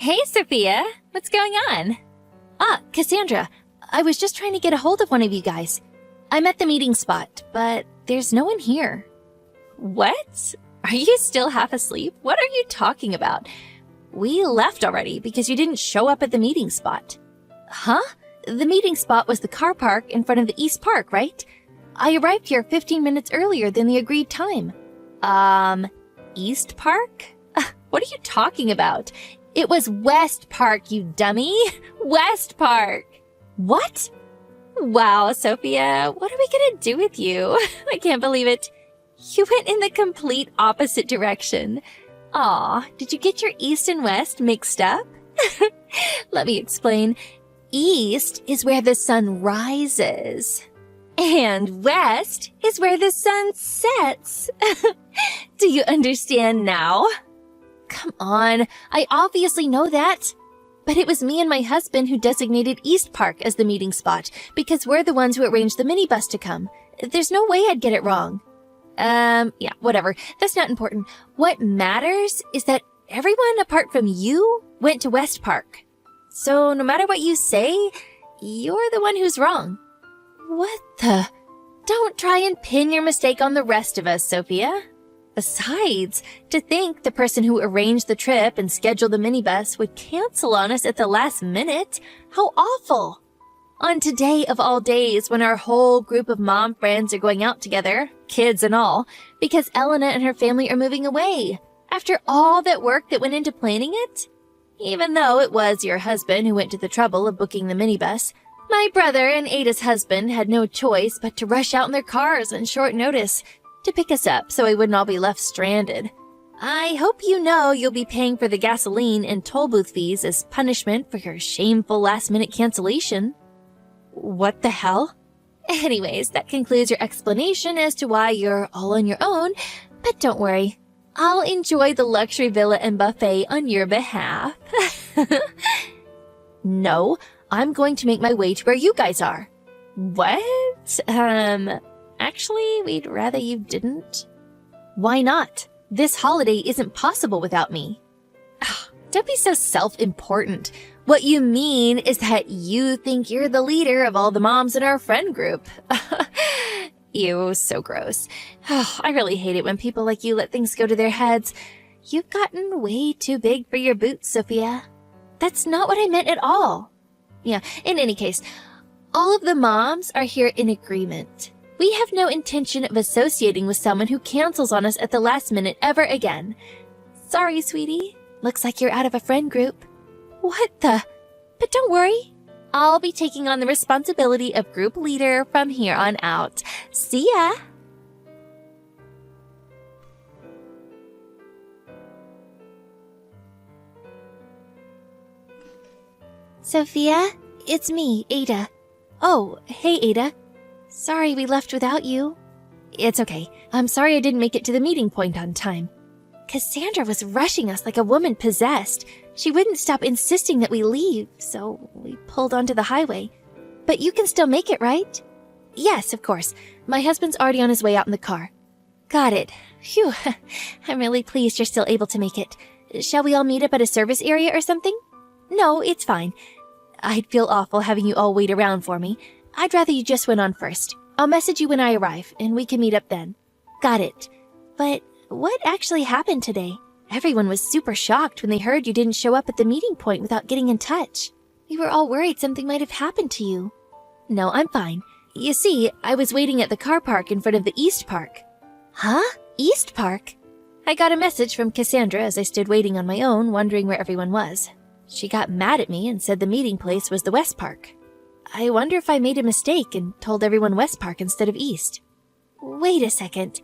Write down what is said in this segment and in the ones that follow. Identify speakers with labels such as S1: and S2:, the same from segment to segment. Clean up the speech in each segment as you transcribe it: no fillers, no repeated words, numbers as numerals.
S1: Hey, Sophia. What's going on?
S2: Cassandra, I was just trying to get a hold of one of you guys. I'm at the meeting spot, but there's no one here.
S1: What? Are you still half asleep? What are you talking about?
S2: We left already because you didn't show up at the meeting spot.
S1: Huh?
S2: The meeting spot was the car park in front of the East Park, right? I arrived here 15 minutes earlier than the agreed time.
S1: East Park? What are you talking about?
S2: It was West Park, you dummy.
S1: West Park.
S2: What?
S1: Wow, Sophia, what are we gonna do with you? I can't believe it. You went in the complete opposite direction. Aw, did you get your east and west mixed up?
S2: Let me explain. East is where the sun rises.
S1: And west is where the sun sets. Do you understand now?
S2: Come on, I obviously know that. But it was me and my husband who designated East Park as the meeting spot because we're the ones who arranged the minibus to come. There's no way I'd get it wrong.
S1: Yeah, whatever. That's not important. What matters is that everyone apart from you went to West Park. So no matter what you say, you're the one who's wrong.
S2: What the?
S1: Don't try and pin your mistake on the rest of us, Sophia. Besides, to think the person who arranged the trip and scheduled the minibus would cancel on us at the last minute? How awful! On today of all days when our whole group of mom friends are going out together, kids and all, because Elena and her family are moving away. After all that work that went into planning it? Even though it was your husband who went to the trouble of booking the minibus, my brother and Ada's husband had no choice but to rush out in their cars on short notice to pick us up so we wouldn't all be left stranded. I hope you know you'll be paying for the gasoline and toll booth fees as punishment for your shameful last-minute cancellation.
S2: What the hell?
S1: Anyways, that concludes your explanation as to why you're all on your own, but don't worry. I'll enjoy the luxury villa and buffet on your behalf.
S2: No, I'm going to make my way to where you guys are.
S1: What? Actually, we'd rather you didn't.
S2: Why not? This holiday isn't possible without me.
S1: Don't be so self-important. What you mean is that you think you're the leader of all the moms in our friend group. Ew, so gross. I really hate it when people like you let things go to their heads. You've gotten way too big for your boots, Sophia. That's not what I meant at all. Yeah, in any case, all of the moms are here in agreement. We have no intention of associating with someone who cancels on us at the last minute ever again. Sorry, sweetie. Looks like you're out of a friend group.
S2: What the?
S1: But don't worry. I'll be taking on the responsibility of group leader from here on out. See ya!
S2: Sophia, it's me, Ada.
S1: Oh, hey, Ada.
S2: Sorry we left without you.
S1: It's okay. I'm sorry I didn't make it to the meeting point on time. Cassandra was rushing us like a woman possessed. She wouldn't stop insisting that we leave, so we pulled onto the highway. But you can still make it, right? Yes, of course. My husband's already on his way out in the car. Got it. Phew. I'm really pleased you're still able to make it. Shall we all meet up at a service area or something? No, it's fine. I'd feel awful having you all wait around for me. I'd rather you just went on first. I'll message you when I arrive, and we can meet up then. Got it. But what actually happened today? Everyone was super shocked when they heard you didn't show up at the meeting point without getting in touch. We were all worried something might have happened to you. No, I'm fine. You see, I was waiting at the car park in front of the East Park.
S2: Huh?
S1: East Park? I got a message from Cassandra as I stood waiting on my own, wondering where everyone was. She got mad at me and said the meeting place was the West Park. I wonder if I made a mistake and told everyone West Park instead of East. Wait a second.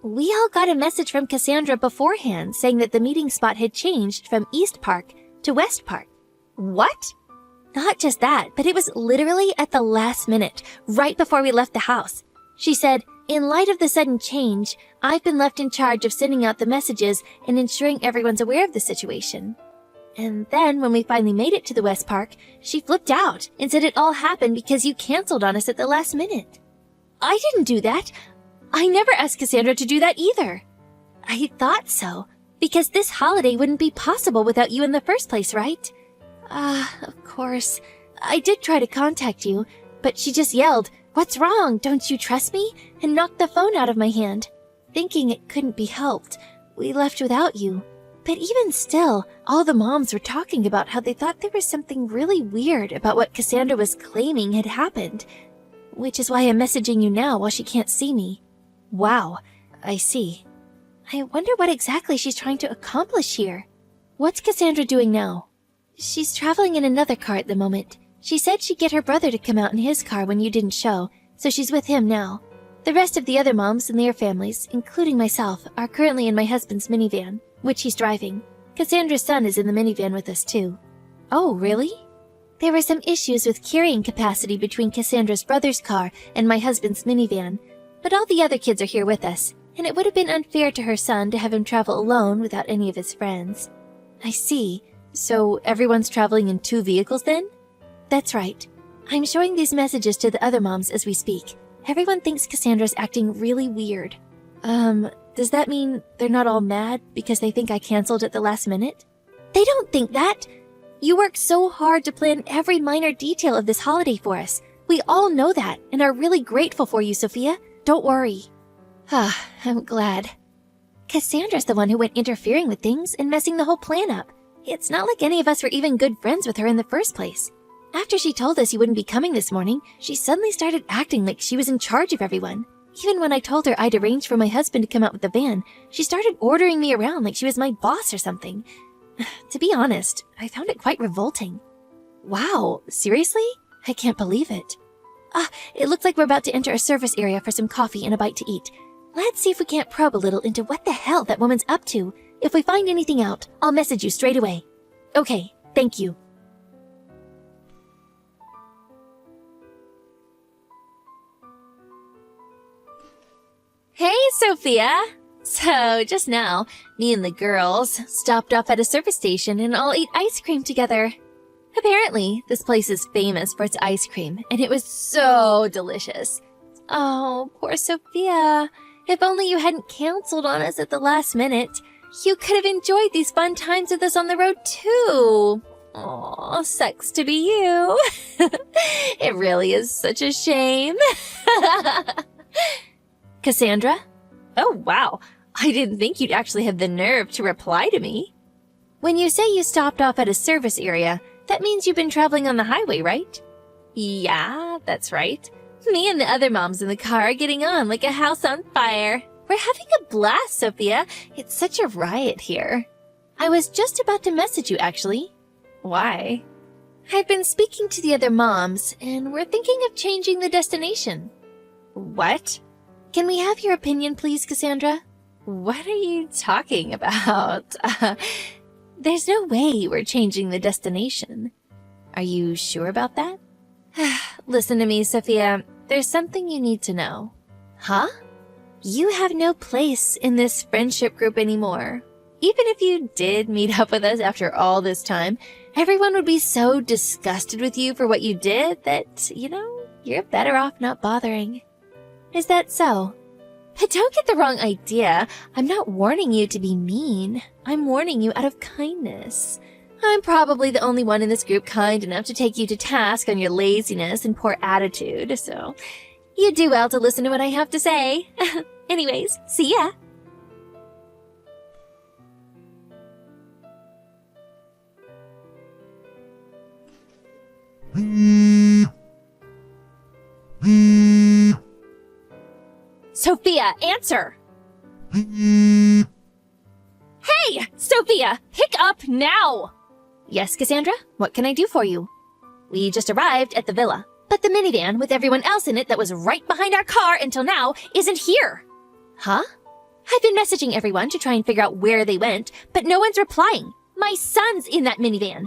S1: We all got a message from Cassandra beforehand saying that the meeting spot had changed from East Park to West Park.
S2: What?
S1: Not just that, but it was literally at the last minute, right before we left the house. She said, "In light of the sudden change, I've been left in charge of sending out the messages and ensuring everyone's aware of the situation." And then, when we finally made it to the West Park, she flipped out and said it all happened because you canceled on us at the last minute. I didn't do that. I never asked Cassandra to do that either. I thought so, Because this holiday wouldn't be possible without you in the first place, right? Of course. I did try to contact you, but she just yelled, "What's wrong? Don't you trust me?" and knocked the phone out of my hand. Thinking it couldn't be helped, we left without you. But even still, all the moms were talking about how they thought there was something really weird about what Cassandra was claiming had happened. Which is why I'm messaging you now while she can't see me. Wow, I see. I wonder what exactly she's trying to accomplish here. What's Cassandra doing now? She's traveling in another car at the moment. She said she'd get her brother to come out in his car when you didn't show, so she's with him now. The rest of the other moms and their families, including myself, are currently in my husband's minivan, which he's driving. Cassandra's son is in the minivan with us too. Oh, really? There were some issues with carrying capacity between Cassandra's brother's car and my husband's minivan, but all the other kids are here with us, and it would have been unfair to her son to have him travel alone without any of his friends. I see. So everyone's traveling in 2 vehicles then? That's right. I'm showing these messages to the other moms as we speak. Everyone thinks Cassandra's acting really weird. Does that mean they're not all mad because they think I canceled at the last minute? They don't think that! You worked so hard to plan every minor detail of this holiday for us. We all know that and are really grateful for you, Sophia. Don't worry. I'm glad. Cassandra's the one who went interfering with things and messing the whole plan up. It's not like any of us were even good friends with her in the first place. After she told us you wouldn't be coming this morning, she suddenly started acting like she was in charge of everyone. Even when I told her I'd arranged for my husband to come out with the van, she started ordering me around like she was my boss or something. To be honest, I found it quite revolting. Wow, seriously? I can't believe it. It looks like we're about to enter a service area for some coffee and a bite to eat. Let's see if we can't probe a little into what the hell that woman's up to. If we find anything out, I'll message you straight away. Okay, thank you. Hey, Sophia! So, just now, me and the girls stopped off at a service station and all ate ice cream together. Apparently, this place is famous for its ice cream, and it was so delicious. Oh, poor Sophia. If only you hadn't canceled on us at the last minute. You could have enjoyed these fun times with us on the road, too. Aw, sucks to be you. It really is such a shame. Cassandra? Oh, wow. I didn't think you'd actually have the nerve to reply to me. When you say you stopped off at a service area, that means you've been traveling on the highway, right? Yeah, that's right. Me and the other moms in the car are getting on like a house on fire. We're having a blast, Sophia. It's such a riot here. I was just about to message you, actually. Why? I've been speaking to the other moms, and we're thinking of changing the destination. What? Can we have your opinion, please, Cassandra? What are you talking about? There's no way we're changing the destination. Are you sure about that? Listen to me, Sophia. There's something you need to know. Huh? You have no place in this friendship group anymore. Even if you did meet up with us after all this time, everyone would be so disgusted with you for what you did that, you're better off not bothering. Is that so? But don't get the wrong idea. I'm not warning you to be mean. I'm warning you out of kindness. I'm probably the only one in this group kind enough to take you to task on your laziness and poor attitude, so you do well to listen to what I have to say. Anyways, see ya. Sophia, answer! Hey! Sophia, pick up now! Yes, Cassandra? What can I do for you? We just arrived at the villa, but the minivan with everyone else in it that was right behind our car until now isn't here. Huh? I've been messaging everyone to try and figure out where they went, but no one's replying. My son's in that minivan.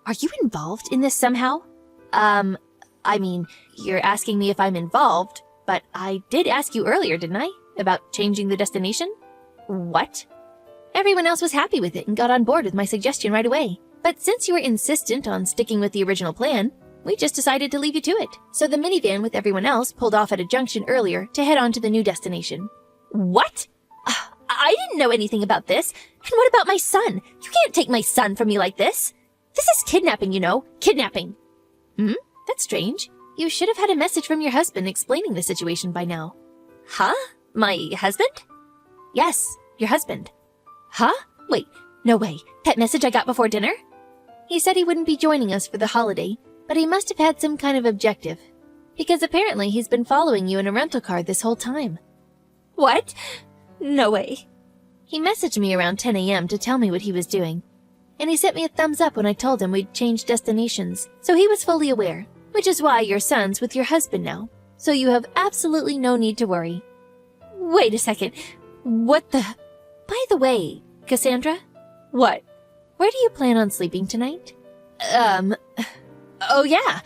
S1: Are you involved in this somehow? You're asking me if I'm involved, but I did ask you earlier, didn't I? About changing the destination? What? Everyone else was happy with it and got on board with my suggestion right away. But since you were insistent on sticking with the original plan, we just decided to leave you to it. So the minivan with everyone else pulled off at a junction earlier to head on to the new destination. What?
S2: I didn't know anything about this. And what about my son? You can't take my son from me like this. This is kidnapping, you know. Kidnapping. That's strange. You should have had a message from your husband explaining the situation by now. Huh? My husband? Yes, your husband. Huh? Wait, no way. That message I got before dinner? He said he wouldn't be joining us for the holiday, but he must have had some kind of objective. Because apparently he's been following you in a rental car this whole time. What? No way. He messaged me around 10 a.m. to tell me what he was doing. And he sent me a thumbs up when I told him we'd changed destinations, so he was fully aware, which is why your son's with your husband now. So you have absolutely no need to worry. Wait a second. What the... By the way, Cassandra? What? Where do you plan on sleeping tonight? Oh yeah.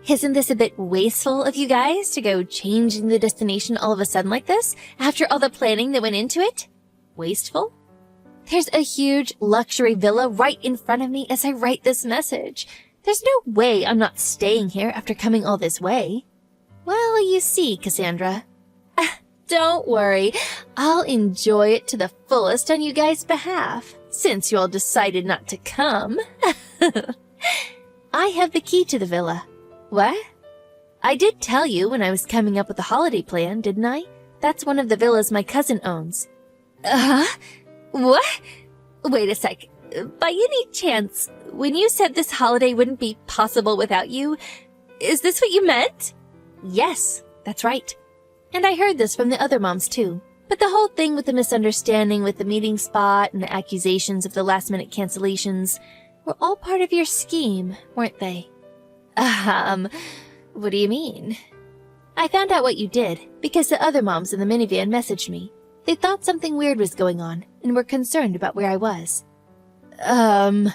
S2: Isn't this a bit wasteful of you guys to go changing the destination all of a sudden like this, after all the planning that went into it? Wasteful? There's a huge luxury villa right in front of me as I write this message. There's no way I'm not staying here after coming all this way. Well, you see, Cassandra. Don't worry. I'll enjoy it to the fullest on you guys' behalf, since you all decided not to come. I have the key to the villa. What? I did tell you when I was coming up with the holiday plan, didn't I? That's one of the villas my cousin owns. What? Wait a sec. By any chance, when you said this holiday wouldn't be possible without you, is this what you meant? Yes, that's right. And I heard this from the other moms too. But the whole thing with the misunderstanding with the meeting spot and the accusations of the last-minute cancellations were all part of your scheme, weren't they? What do you mean? I found out what you did because the other moms in the minivan messaged me. They thought something weird was going on and were concerned about where I was. In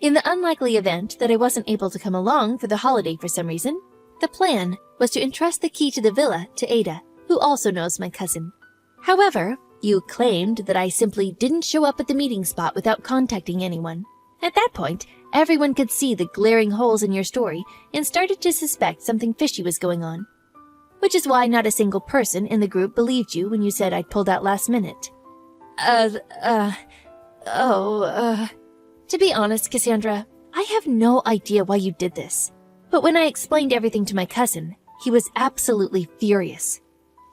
S2: the unlikely event that I wasn't able to come along for the holiday for some reason, the plan was to entrust the key to the villa to Ada, who also knows my cousin. However, you claimed that I simply didn't show up at the meeting spot without contacting anyone. At that point, everyone could see the glaring holes in your story and started to suspect something fishy was going on. Which is why not a single person in the group believed you when you said I'd pulled out last minute. To be honest, Cassandra, I have no idea why you did this. But when I explained everything to my cousin, he was absolutely furious.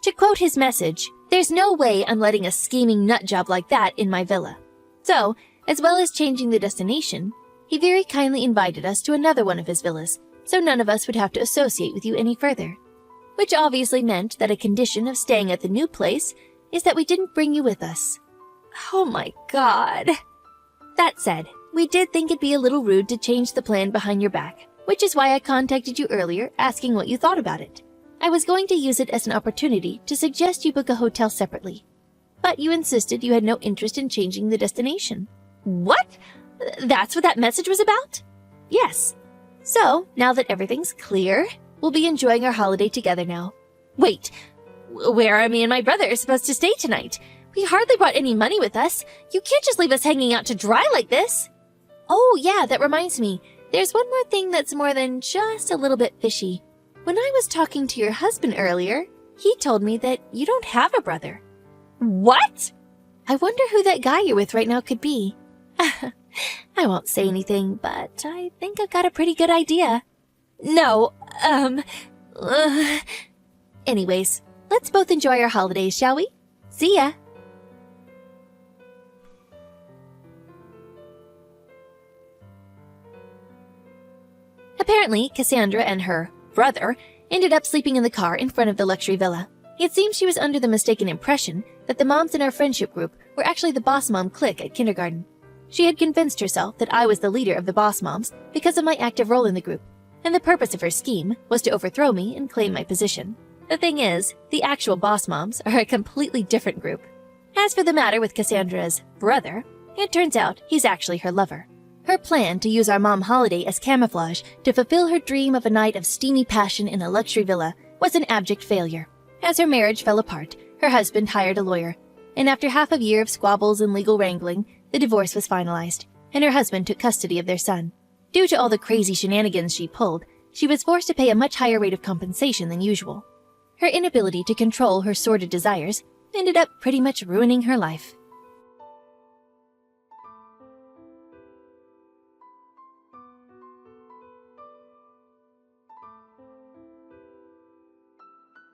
S2: To quote his message, "There's no way I'm letting a scheming nutjob like that in my villa." So, as well as changing the destination, he very kindly invited us to another one of his villas, so none of us would have to associate with you any further. Which obviously meant that a condition of staying at the new place is that we didn't bring you with us. Oh my god. That said, we did think it'd be a little rude to change the plan behind your back, which is why I contacted you earlier asking what you thought about it. I was going to use it as an opportunity to suggest you book a hotel separately. But you insisted you had no interest in changing the destination. What? That's what that message was about? Yes. So, now that everything's clear, we'll be enjoying our holiday together now. Wait, where are me and my brother supposed to stay tonight? We hardly brought any money with us. You can't just leave us hanging out to dry like this. Oh yeah, that reminds me. There's one more thing that's more than just a little bit fishy. When I was talking to your husband earlier, he told me that you don't have a brother. What? I wonder who that guy you're with right now could be. I won't say anything, but I think I've got a pretty good idea. No, Anyways, let's both enjoy our holidays, shall we? See ya! Apparently, Cassandra and her brother ended up sleeping in the car in front of the luxury villa. It seems she was under the mistaken impression that the moms in our friendship group were actually the boss mom clique at kindergarten. She had convinced herself that I was the leader of the boss moms because of my active role in the group, and the purpose of her scheme was to overthrow me and claim my position. The thing is, the actual boss moms are a completely different group. As for the matter with Cassandra's brother, it turns out he's actually her lover. Her plan to use our mom holiday as camouflage to fulfill her dream of a night of steamy passion in a luxury villa was an abject failure. As her marriage fell apart, her husband hired a lawyer, and after half a year of squabbles and legal wrangling, the divorce was finalized, and her husband took custody of their son. Due to all the crazy shenanigans she pulled, she was forced to pay a much higher rate of compensation than usual. Her inability to control her sordid desires ended up pretty much ruining her life.